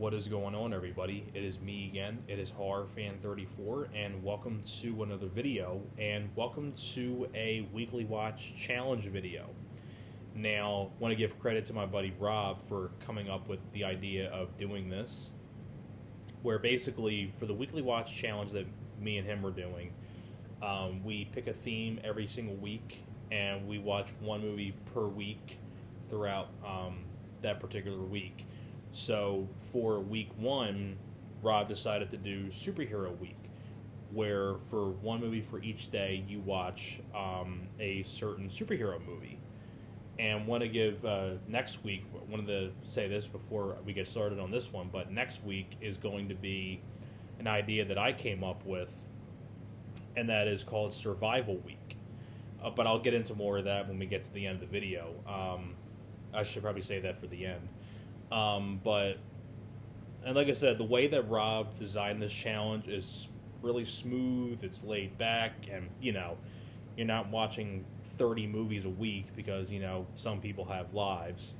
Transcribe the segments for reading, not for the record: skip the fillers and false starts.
What is going on, everybody? It is me again. It is HorrorFan34, and welcome to another video, and welcome to a weekly watch challenge video. Now, I want to give credit to my buddy Rob for coming up with the idea of doing this, where basically for the weekly watch challenge that me and him were doing, we pick a theme every single week, and we watch one movie per week throughout that particular week. So for week one, Rob decided to do Superhero Week, where for one movie for each day, you watch a certain superhero movie. And want to give next week, wanted to say this before we get started on this one, but next week is going to be an idea that I came up with, and that is called Survival Week. But I'll get into more of that when we get to the end of the video. I should probably say that for the end. And like I said, the way that Rob designed this challenge is really smooth, it's laid back, and, you're not watching 30 movies a week because, some people have lives.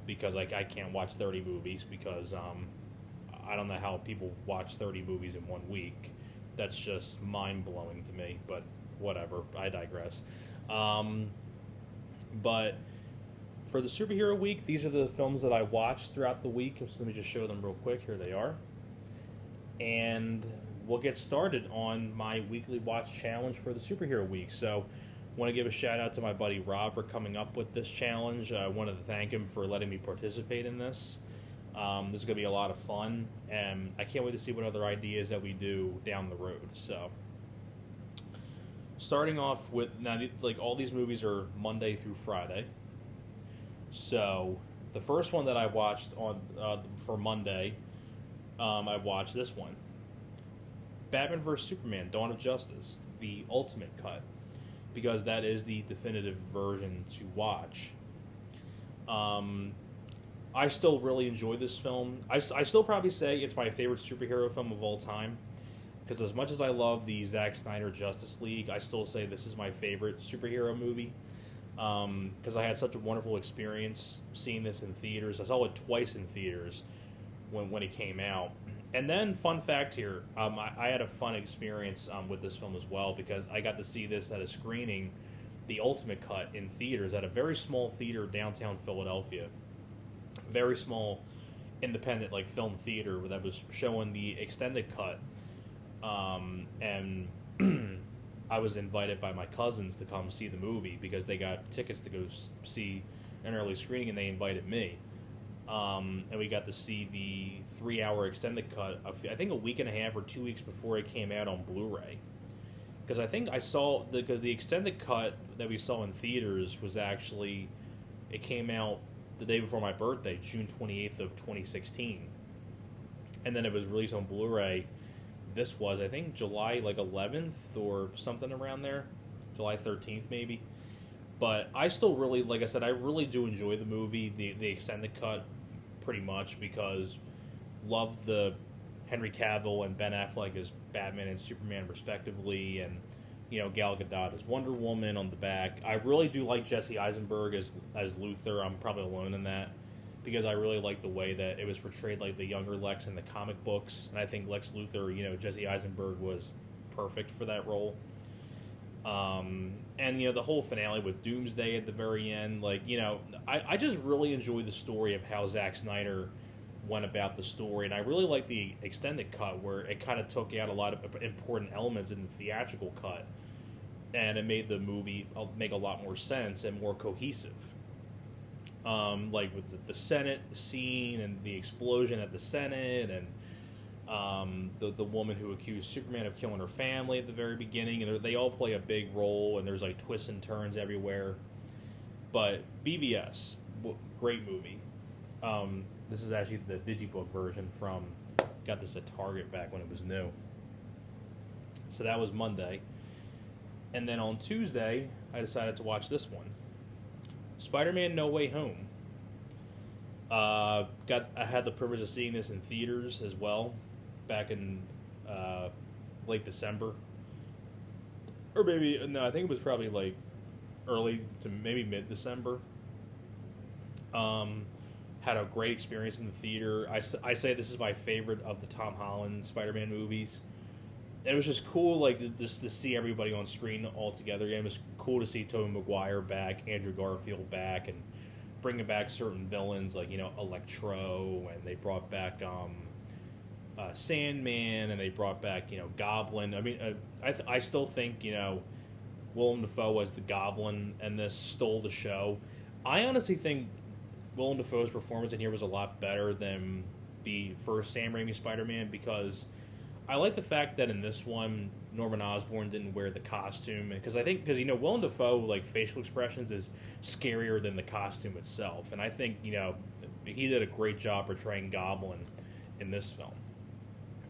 Because I can't watch 30 movies because, I don't know how people watch 30 movies in 1 week. That's just mind-blowing to me, but whatever, I digress. But for the Superhero Week, these are the films that I watched throughout the week. So let me just show them real quick. Here they are. And we'll get started on my weekly watch challenge for the Superhero Week. So I want to give a shout out to my buddy Rob for coming up with this challenge. I wanted to thank him for letting me participate in this. This is going to be a lot of fun, and I can't wait to see what other ideas that we do down the road. So starting off with, now, like, all these movies are Monday through Friday. So the first one that I watched on for Monday, I watched this one, Batman vs. Superman: Dawn of Justice, the Ultimate Cut, because that is the definitive version to watch. I still really enjoy this film. I still probably say it's my favorite superhero film of all time, because as much as I love the Zack Snyder Justice League, I still say this is my favorite superhero movie. Because I had such a wonderful experience seeing this in theaters. I saw it twice in theaters when it came out. And then, fun fact here, I had a fun experience with this film as well, because I got to see this at a screening, the Ultimate Cut, in theaters at a very small theater downtown Philadelphia. Very small, independent film theater that was showing the extended cut. And I was invited by my cousins to come see the movie because they got tickets to go see an early screening, and they invited me. And we got to see the 3-hour extended cut, I think a week and a half or 2 weeks before it came out on Blu-ray. Because I think I saw, because the extended cut that we saw in theaters was actually, it came out the day before my birthday, June 28th of 2016. And then it was released on Blu-ray. This was, I think, July 11th or something around there. July 13th, maybe. But I still really, like I said, I really do enjoy the movie, the extended cut, pretty much, because love the Henry Cavill and Ben Affleck as Batman and Superman, respectively, and, Gal Gadot as Wonder Woman on the back. I really do like Jesse Eisenberg as Luthor. I'm probably alone in that, because I really like the way that it was portrayed, like the younger Lex in the comic books. And I think Lex Luthor, Jesse Eisenberg was perfect for that role. And, the whole finale with Doomsday at the very end, I just really enjoy the story of how Zack Snyder went about the story. And I really like the extended cut, where it kind of took out a lot of important elements in the theatrical cut, and it made the movie make a lot more sense and more cohesive. Like with the Senate scene and the explosion at the Senate, and the woman who accused Superman of killing her family at the very beginning, and they all play a big role, and there's twists and turns everywhere. But BVS, great movie. This is actually the Digibook version from, got this at Target back when it was new. So that was Monday. And then on Tuesday, I decided to watch this one, Spider-Man: No Way Home. I had the privilege of seeing this in theaters as well, back in late December, or maybe no, I think it was probably early to maybe mid-December. Had a great experience in the theater. I say this is my favorite of the Tom Holland Spider-Man movies. And it was just cool, like, just to see everybody on screen all together. And it was cool to see Tobey Maguire back, Andrew Garfield back, and bringing back certain villains like, Electro, and they brought back Sandman, and they brought back, Goblin. I mean, I still think, Willem Dafoe as the Goblin and this stole the show. I honestly think Willem Dafoe's performance in here was a lot better than the first Sam Raimi Spider-Man, because I like the fact that in this one Norman Osborn didn't wear the costume, because Willem Dafoe, like, facial expressions is scarier than the costume itself, and I think he did a great job portraying Goblin in this film.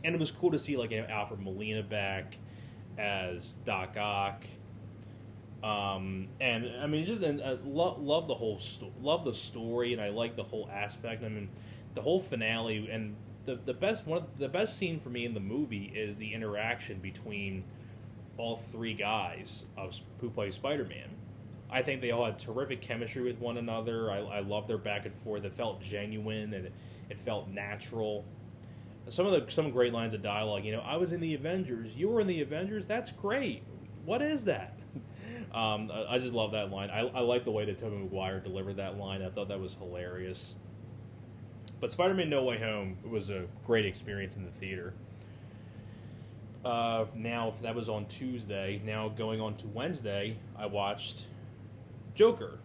And it was cool to see, like, Alfred Molina back as Doc Ock. And I mean, love the whole love the story, and I like the whole aspect. I mean, the whole finale, and the best scene for me in the movie is the interaction between all three guys who play Spider-Man. I think they all had terrific chemistry with one another. I love their back and forth. It felt genuine, and it felt natural. Some great lines of dialogue. I was in the Avengers. You were in the Avengers. That's great. What is that? I just love that line. I like the way that Tobey Maguire delivered that line. I thought that was hilarious. But Spider-Man No Way Home was a great experience in the theater. Now, that was on Tuesday. Now, going on to Wednesday, I watched Joker.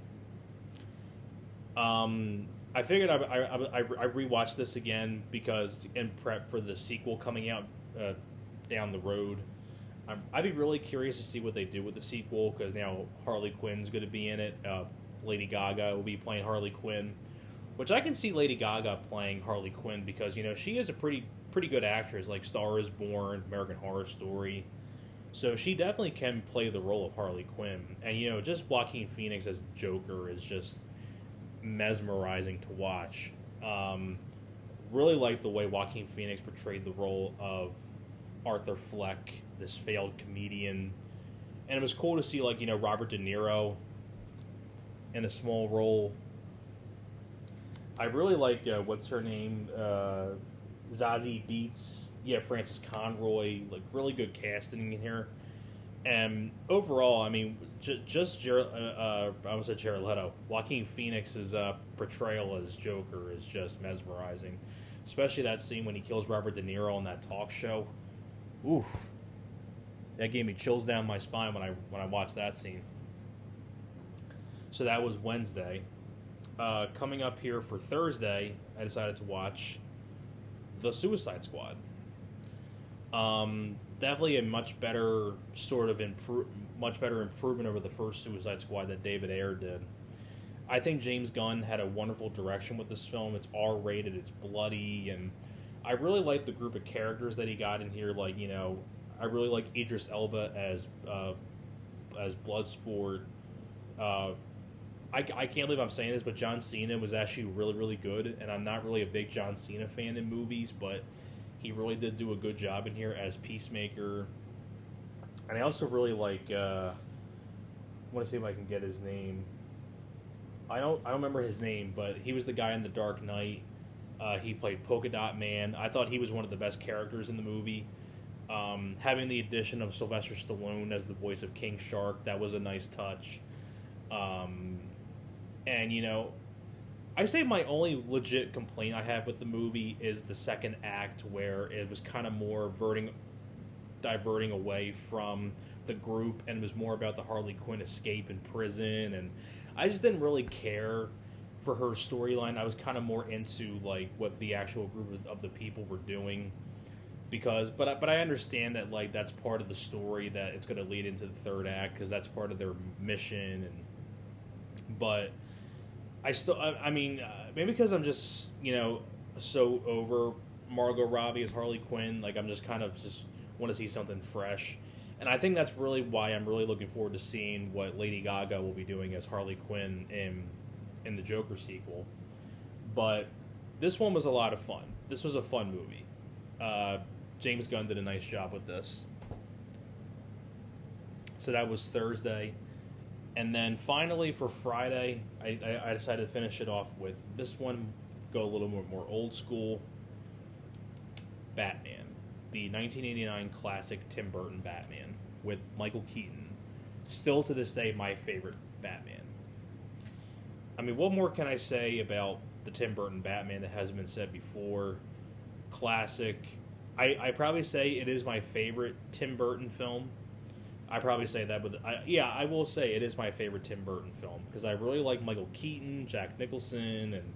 I figured I rewatched this again because in prep for the sequel coming out down the road. I'd be really curious to see what they do with the sequel, because now Harley Quinn's going to be in it. Lady Gaga will be playing Harley Quinn, which I can see Lady Gaga playing Harley Quinn because she is a pretty good actress, like Star is Born, American Horror Story. So she definitely can play the role of Harley Quinn. And just Joaquin Phoenix as Joker is just mesmerizing to watch. Really like the way Joaquin Phoenix portrayed the role of Arthur Fleck, this failed comedian, and it was cool to see Robert De Niro in a small role. I really like what's her name, Zazie Beetz, Frances Conroy, like really good casting in here, and overall, I mean, I almost said Jared Leto. Joaquin Phoenix's portrayal as Joker is just mesmerizing, especially that scene when he kills Robert De Niro on that talk show. Oof. That gave me chills down my spine when I watched that scene. So that was Wednesday. Coming up here for Thursday, I decided to watch The Suicide Squad. Definitely a much better improvement over the first Suicide Squad that David Ayer did. I think James Gunn had a wonderful direction with this film. It's R-rated, it's bloody, and I really like the group of characters that he got in here. Like, I really like Idris Elba as Bloodsport. I can't believe I'm saying this, but John Cena was actually really, really good, and I'm not really a big John Cena fan in movies, but he really did do a good job in here as Peacemaker. And I also really like, I want to see if I can get his name. I don't remember his name, but he was the guy in The Dark Knight. He played Polka Dot Man. I thought he was one of the best characters in the movie. Having the addition of Sylvester Stallone as the voice of King Shark, that was a nice touch. And, I say my only legit complaint I have with the movie is the second act, where it was kind of more diverting away from the group, and it was more about the Harley Quinn escape in prison, and I just didn't really care for her storyline. I was kind of more into like what the actual group of the people were doing, but I understand that like that's part of the story, that it's going to lead into the third act because that's part of their mission. But I mean, maybe because I'm just so over Margot Robbie as Harley Quinn, like I'm just kind of just want to see something fresh. And I think that's really why I'm really looking forward to seeing what Lady Gaga will be doing as Harley Quinn in the Joker sequel. But this one was a lot of fun. This was a fun movie. James Gunn did a nice job with this. So that was Thursday. And then finally for Friday, I decided to finish it off with this one go a little more old school, Batman. The 1989 classic Tim Burton Batman with Michael Keaton. Still to this day, my favorite Batman. I mean, what more can I say about the Tim Burton Batman that hasn't been said before? Classic. I probably say it is my favorite Tim Burton film. I probably say that, but I will say it is my favorite Tim Burton film because I really like Michael Keaton, Jack Nicholson, and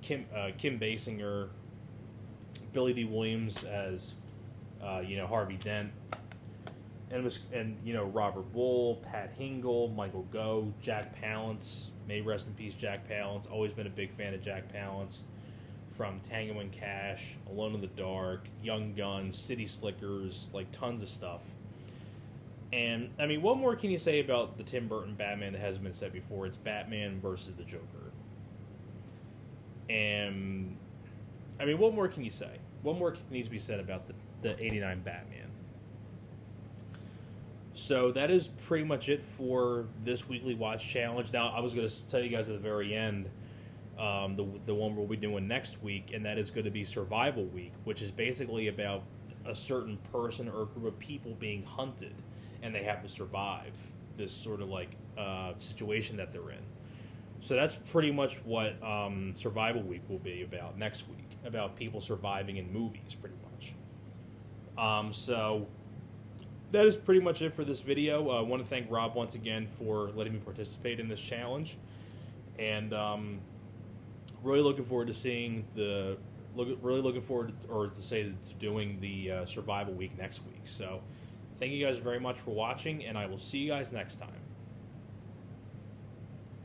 Kim Basinger, Billy D. Williams as Harvey Dent, and Robert Bull, Pat Hingle, Michael Gough, Jack Palance. May rest in peace, Jack Palance. Always been a big fan of Jack Palance. From Tango and Cash, Alone in the Dark, Young Guns, City Slickers, like tons of stuff. And, I mean, what more can you say about the Tim Burton Batman that hasn't been said before? It's Batman versus the Joker. And, I mean, what more can you say? What more needs to be said about the 89 Batman? So that is pretty much it for this weekly watch challenge. Now, I was going to tell you guys at the very end, the one we'll be doing next week, and that is going to be Survival Week, which is basically about a certain person or a group of people being hunted, and they have to survive this sort of like situation that they're in. So that's pretty much what Survival Week will be about next week, about people surviving in movies, pretty much. So that is pretty much it for this video. I want to thank Rob once again for letting me participate in this challenge, and really looking forward to seeing doing the Survival Week next week. So thank you guys very much for watching, and I will see you guys next time.